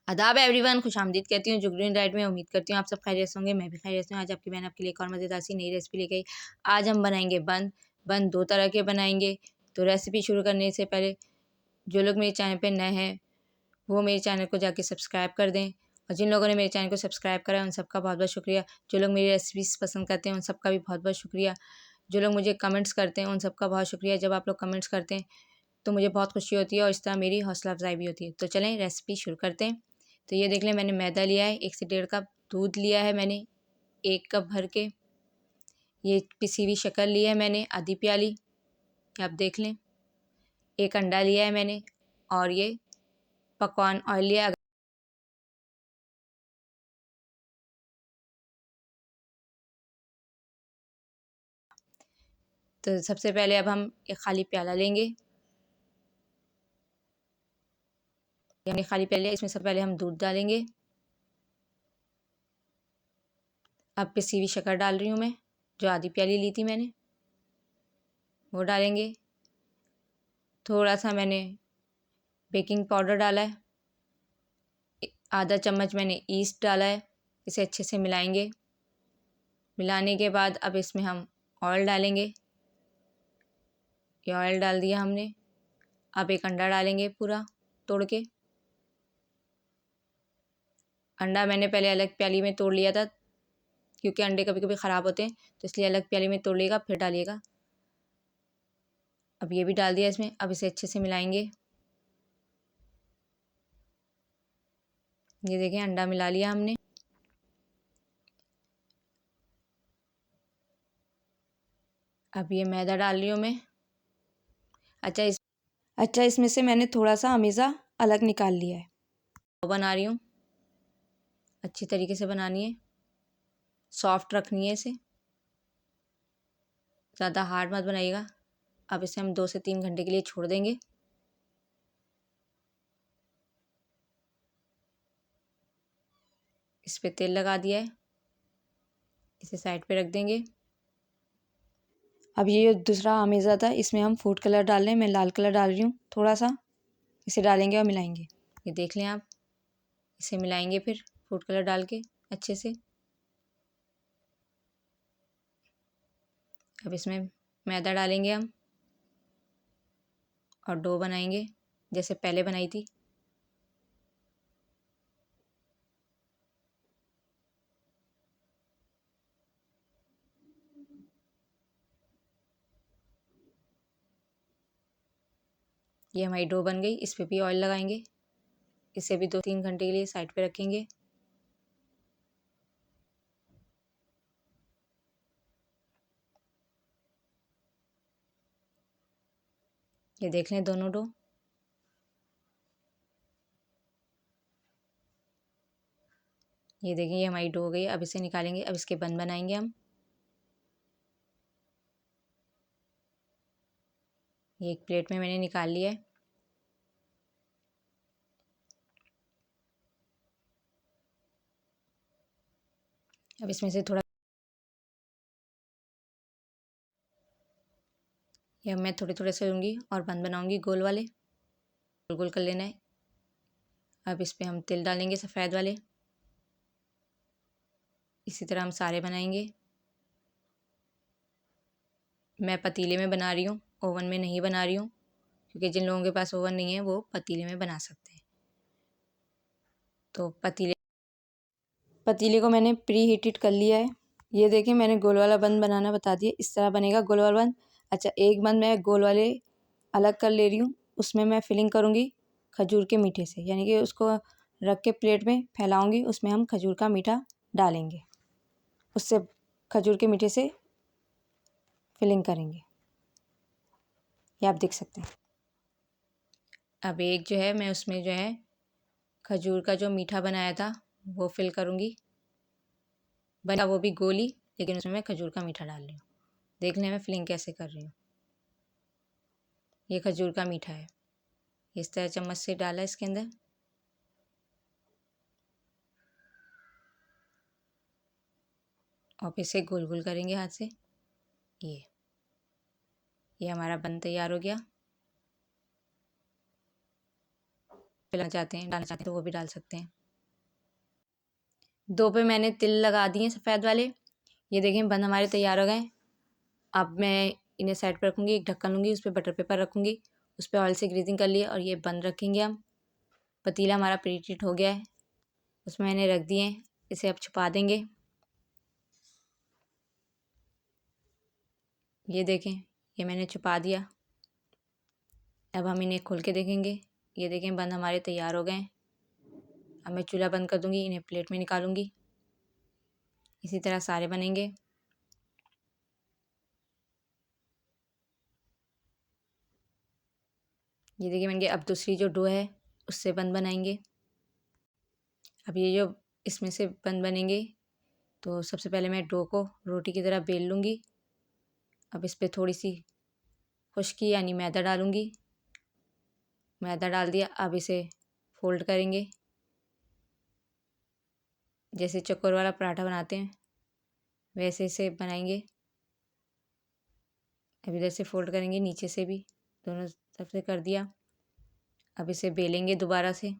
आदाब एवरीवन, खुशामदीद कहती हूँ जुगरीन डाइट में। उम्मीद करती हूँ आप सब खैरियत से होंगे। मैं भी खैरियत से हूँ। आज आपकी बहन आपके लिए एक और मज़ेदार सी नई रेसिपी लेके आई। आज हम बनाएंगे बन। बन दो तरह के बनाएंगे। तो रेसिपी शुरू करने से पहले जो लोग मेरे चैनल पे नए हैं वो मेरे चैनल को जाके सब्सक्राइब कर दें, और जिन लोगों ने मेरे चैनल को सब्सक्राइब करा है उन सबका बहुत बहुत शुक्रिया। जो लोग मेरी रेसिपीज़ पसंद करते हैं उन सबका भी बहुत बहुत शुक्रिया। जो लोग मुझे कमेंट्स करते हैं उन सबका बहुत शुक्रिया। जब आप लोग कमेंट्स करते हैं तो मुझे बहुत खुशी होती है और इस तरह मेरी हौसला अफजाई भी होती है। तो चलें रेसिपी शुरू करते हैं। तो ये देख लें, मैंने मैदा लिया है, 1 से 1.5 कप दूध लिया है मैंने 1 कप भर के। ये पिसी हुई शक्कर ली है मैंने आधी प्याली, आप देख लें। 1 अंडा लिया है मैंने, और ये पकवान ऑयल लिया है। तो सबसे पहले अब हम एक खाली प्याला लेंगे, यानी खाली प्याला। इसमें सबसे पहले हम दूध डालेंगे। अब पिसी हुई शक्कर डाल रही हूँ मैं, जो आधी प्याली ली थी मैंने, वो डालेंगे। थोड़ा सा मैंने बेकिंग पाउडर डाला है, आधा चम्मच मैंने ईस्ट डाला है। इसे अच्छे से मिलाएंगे। मिलाने के बाद अब इसमें हम ऑयल डालेंगे। ये ऑयल डाल दिया हमने। अब एक अंडा डालेंगे पूरा तोड़ के। अंडा मैंने पहले अलग प्याली में तोड़ लिया था, क्योंकि अंडे कभी कभी ख़राब होते हैं, तो इसलिए अलग प्याली में तोड़ लिएगा फिर डालिएगा। अब ये भी डाल दिया इसमें। अब इसे अच्छे से मिलाएंगे। ये देखिए, अंडा मिला लिया हमने। अब ये मैदा डाल रही हूँ मैं। अच्छा, इसमें से मैंने थोड़ा सा अमीज़ा अलग निकाल लिया है। बना रही हूँ, अच्छी तरीके से बनानी है, सॉफ्ट रखनी है इसे, ज़्यादा हार्ड मत बनाइएगा। अब इसे हम 2 से 3 घंटे के लिए छोड़ देंगे। इस पे तेल लगा दिया है, इसे साइड पे रख देंगे। अब ये दूसरा अमेज़ा था, इसमें हम फूड कलर डाल रहे हैं। मैं लाल कलर डाल रही हूँ थोड़ा सा। इसे डालेंगे और मिलाएंगे। ये देख लें आप, इसे मिलाएंगे फिर फूड कलर डाल के अच्छे से। अब इसमें मैदा डालेंगे हम, और डो बनाएंगे जैसे पहले बनाई थी। ये हमारी डो बन गई। इस पे भी ऑयल लगाएंगे। इसे भी 2-3 घंटे के लिए साइड पे रखेंगे। ये देख लें दोनों डो। ये देखिए, ये हमारी डो हो गई। अब इसे निकालेंगे। अब इसके बन बनाएंगे हम। ये एक प्लेट में मैंने निकाल लिया है। अब इसमें से थोड़ा ये मैं थोड़े थोड़े से लूँगी और बन बनाऊँगी गोल वाले। गोल गोल कर लेना है। अब इस पे हम तिल डालेंगे सफ़ेद वाले। इसी तरह हम सारे बनाएंगे। मैं पतीले में बना रही हूँ, ओवन में नहीं बना रही हूँ, क्योंकि जिन लोगों के पास ओवन नहीं है वो पतीले में बना सकते हैं। तो पतीले को मैंने प्री हीटेड कर लिया है। ये देखिए, मैंने गोल वाला बन बनाना बता दिया। इस तरह बनेगा गोल वाला बन। अच्छा, एक बन मैं गोल वाले अलग कर ले रही हूँ। उसमें मैं फिलिंग करूँगी खजूर के मीठे से, यानी कि उसको रख के प्लेट में फैलाऊँगी। उसमें हम खजूर का मीठा डालेंगे, उससे खजूर के मीठे से फिलिंग करेंगे। ये आप देख सकते हैं। अब एक जो है मैं उसमें जो है खजूर का जो मीठा बनाया था वो फिल करूँगी। बना वो भी गोली, लेकिन उसमें मैं खजूर का मीठा डाल रही हूँ। देख लें मैं फिलिंग कैसे कर रही हूँ। ये खजूर का मीठा है। इस तरह चम्मच से डाला इसके अंदर। और फिर से गोल गोल करेंगे हाथ से। ये हमारा बन तैयार हो गया। पे डालना चाहते हैं तो वो भी डाल सकते हैं। दो पे मैंने तिल लगा दिए सफ़ेद वाले। ये देखें बंद हमारे तैयार हो गए। अब मैं इन्हें साइड पर रखूँगी, एक ढक्कन लूँगी, उस पर बटर पेपर रखूँगी, उस पर ऑयल से ग्रीजिंग कर लिए और ये बंद रखेंगे हम। पतीला हमारा प्रीहीट हो गया है, उसमें मैंने रख दिए। इसे अब छुपा देंगे। ये देखें, ये मैंने छुपा दिया। अब हम इन्हें खोल के देखेंगे। ये देखें बंद हमारे तैयार हो गए। अब मैं चूल्हा बंद कर दूँगी, इन्हें प्लेट में निकालूँगी। इसी तरह सारे बनेंगे। ये देखिए बन गए। अब दूसरी जो डो है उससे बंद बनाएंगे। अब ये जो इसमें से बंद बनेंगे तो सबसे पहले मैं डो को रोटी की तरह बेल लूँगी। अब इस पर थोड़ी सी खुश्की यानी मैदा डालूँगी। मैदा डाल दिया। अब इसे फोल्ड करेंगे, जैसे चौकोर वाला पराठा बनाते हैं वैसे इसे बनाएंगे। अब इधर से फोल्ड करेंगे, नीचे से भी, दोनों तरफ से कर दिया। अब इसे बेलेंगे दोबारा से।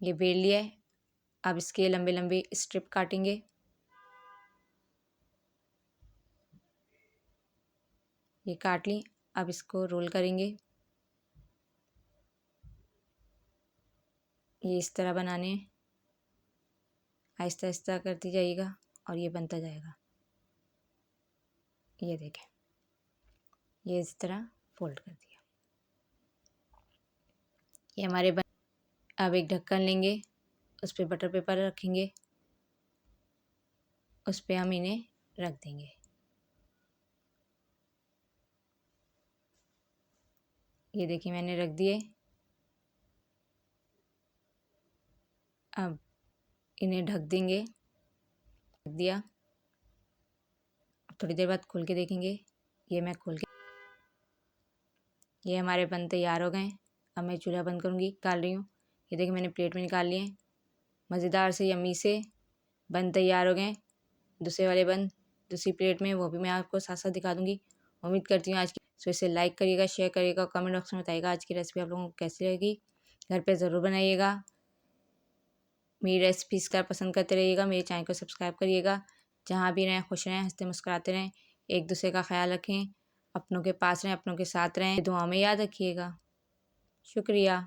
ये बेल लिया है। अब इसके लंबे लंबे स्ट्रिप काटेंगे। ये काट ली। अब इसको रोल करेंगे। ये इस तरह बनाने हैं, आहिस्ता आहिस्ता करती जाइएगा और ये बनता जाएगा। ये देखें, ये इस तरह फोल्ड कर दिया। ये हमारे अब एक ढक्कन लेंगे, उस पर बटर पेपर रखेंगे, उस पर हम इन्हें रख देंगे। ये देखिए मैंने रख दिए। अब इन्हें ढक देंगे। रख दिया। थोड़ी देर बाद खोल के देखेंगे। ये मैं खोल के, ये हमारे बन तैयार हो गए। अब मैं चूल्हा बंद करूँगी, निकाल रही हूँ। ये देखिए मैंने प्लेट में निकाल लिए। मज़ेदार से यम्मी से बन तैयार हो गए। दूसरे वाले बन दूसरी प्लेट में, वो भी मैं आपको साथ साथ दिखा दूँगी। उम्मीद करती हूँ आज की, सो इसे लाइक करिएगा, शेयर करिएगा, कमेंट बॉक्स में बताइएगा आज की रेसिपी आप लोगों को कैसी लगी। घर पे ज़रूर बनाइएगा। मेरी रेसिपी इसका पसंद करते रहिएगा। मेरे चैनल को सब्सक्राइब करिएगा। जहाँ भी रहें खुश रहें, हंसते मुस्कुराते रहें। एक दूसरे का ख्याल रखें, अपनों के पास रहें, अपनों के साथ रहें। दुआ में याद रखिएगा। शुक्रिया।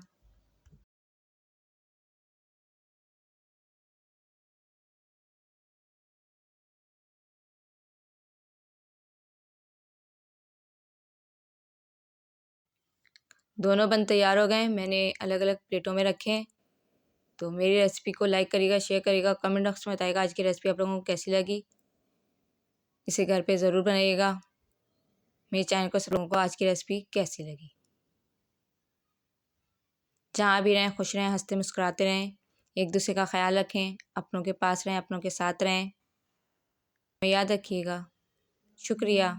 दोनों बन तैयार हो गए। मैंने अलग अलग प्लेटों में रखे हैं। तो मेरी रेसिपी को लाइक करिएगा, शेयर करिएगा, कमेंट बॉक्स में बताइएगा आज की रेसिपी आप लोगों को कैसी लगी। इसे घर पे ज़रूर बनाइएगा। मेरे चैनल को सब लोगों को आज की रेसिपी कैसी लगी। जहाँ भी रहें खुश रहें, हंसते मुस्कुराते रहें। एक दूसरे का ख्याल रखें, अपनों के पास रहें, अपनों के साथ रहें। याद रखिएगा। शुक्रिया।